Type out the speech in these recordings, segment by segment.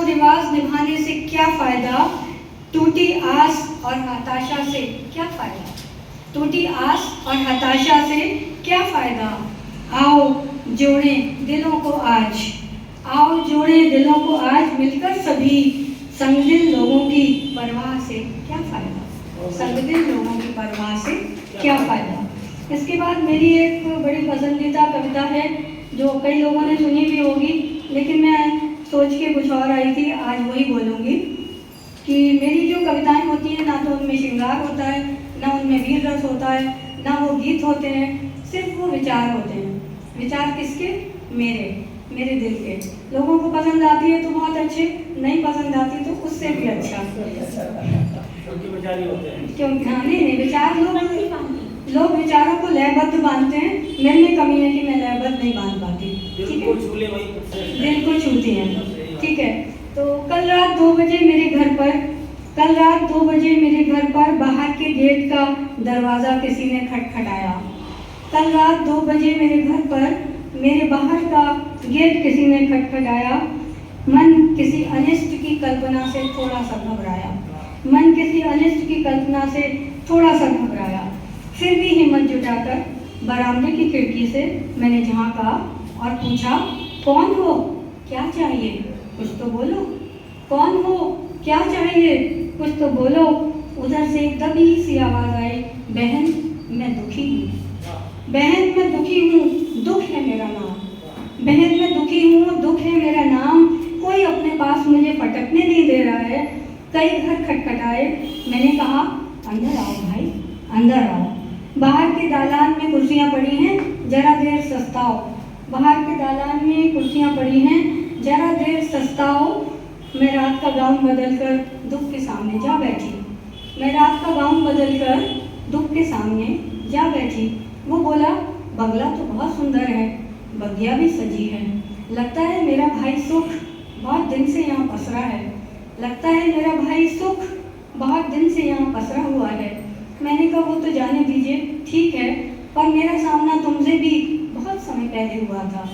रिवाज निभाने से क्या फायदा, टूटी आस और हताशा से क्या फायदा, टूटी आस और हताशा से क्या फायदा। आओ जोड़ें दिलों को आज, आओ जोड़ें दिलों को आज मिलकर सभी, संगदिल लोगों की परवाह से क्या फायदा, संगदिल लोगों की परवाह से क्या फायदा। इसके बाद मेरी एक बड़ी पसंदीदा कविता है जो कई लोगों ने सुनी भी होगी, लेकिन मैं सोच के कुछ और आई थी, आज वही बोलूँगी कि मेरी जो कविताएं होती हैं ना तो उनमें श्रृंगार होता है, ना उनमें वीर रस होता है, ना वो गीत होते हैं, सिर्फ वो विचार होते हैं। विचार किसके? मेरे दिल के। लोगों को पसंद आती है तो बहुत अच्छे, नहीं पसंद आती तो उससे भी अच्छा, क्योंकि हाँ नहीं विचार लोग विचारों को लयबद्ध बांधते हैं। मेरे में कमी है कि मैं लयबद्ध नहीं बांध पाती, ठीक है, दिल को छूती है, ठीक है। तो कल रात 2 बजे मेरे घर पर बाहर के गेट का दरवाज़ा किसी ने खटखटाया। कल रात 2 बजे मेरे घर पर मेरे बाहर का गेट किसी ने खटखटाया। मन किसी अनिष्ट की कल्पना से थोड़ा सा घबराया, मन किसी अनिष्ट की कल्पना से थोड़ा सा घबराया। फिर भी हिम्मत जुटाकर बरामदे की खिड़की से मैंने झांका और पूछा, कौन हो, क्या चाहिए, कुछ तो बोलो, कौन हो, क्या चाहिए, कुछ तो बोलो। उधर से एक दबी सी आवाज़ आई, बहन मैं दुखी हूँ, बहन मैं दुखी हूँ, दुख है मेरा नाम, बहन मैं दुखी हूँ, दुख है मेरा नाम। कोई अपने पास मुझे फटकने नहीं दे रहा है। कई घर खटखटाए, मैंने कहा अंदर आओ भाई, अंदर आओ। बाहर के दालान में कुर्सियाँ पड़ी हैं, जरा देर सस्ताओ। बाहर के दालान में कुर्सियाँ पड़ी हैं, जरा देर सस्ताओ। मैं रात का गाउन बदलकर दुख के सामने जा बैठी, मैं रात का गाउन बदलकर दुख के सामने जा बैठी। वो बोला, बंगला तो बहुत सुंदर है, बगिया भी सजी है, लगता है मेरा भाई सुख बहुत दिन से यहाँ पसरा है, लगता है मेरा भाई सुख बहुत दिन से यहाँ पसरा हुआ है। मैंने कहा वो तो जाने दीजिए, ठीक है, पर मेरा सामना तुमसे भी बहुत समय पहले हुआ था,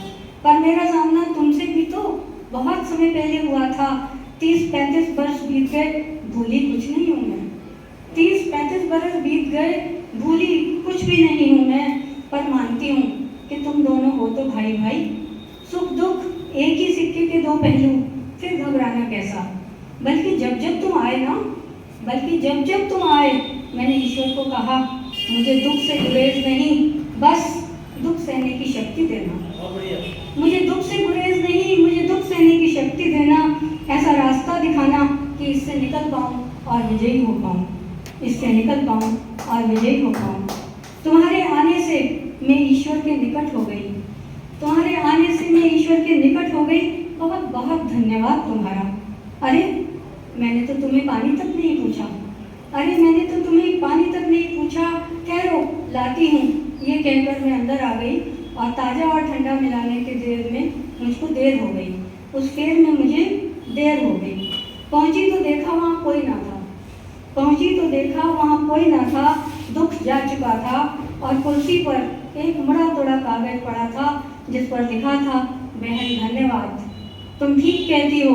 पर मेरा सामना तुमसे भी तो बहुत समय पहले हुआ था। 30-35 वर्ष बीत गए, भूली कुछ नहीं हूँ मैं, 30-35 वर्ष बीत गए, भूली कुछ भी नहीं हूँ मैं। पर मानती हूँ कि तुम दोनों हो तो भाई भाई, सुख दुख एक ही सिक्के के 2 पहलू, फिर घबराना कैसा। बल्कि जब जब तुम आए मैंने ईश्वर को कहा, मुझे दुख से गुरेज नहीं, बस दुख सहने की शक्ति देना, मुझे दुख से गुरेज नहीं, मुझे दुख सहने की शक्ति देना। ऐसा रास्ता दिखाना कि इससे निकल पाऊँ और विजयी हो पाऊँ, इससे निकल पाऊँ और विजयी हो पाऊँ। तुम्हारे आने से मैं ईश्वर के निकट हो गई, तुम्हारे आने से मैं ईश्वर के निकट हो गई। बहुत बहुत धन्यवाद तुम्हारा। अरे मैंने तो तुम्हें पानी तक नहीं पूछा, अरे मैंने तो तुम्हें पानी तक नहीं पूछा, ठहरो लाती हूँ। ये कहकर मैं अंदर आ गई और ताज़ा और ठंडा मिलाने के देर में मुझको देर हो गई, उस फेर में मुझे देर हो गई। पहुँची तो देखा वहाँ कोई ना था, पहुँची तो देखा वहाँ कोई ना था, दुख जा चुका था और कुर्सी पर एक मुड़ा तोड़ा कागज पड़ा था जिस पर लिखा था, बहन धन्यवाद, तुम ठीक कहती हो,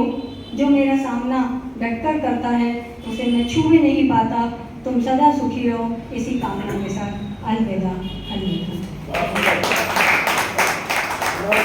जो मेरा सामना डटकर करता है उसे मैं छू भी नहीं पाता। तुम सदा सुखी रहो, इसी कामना के साथ अलविदा अलविदा।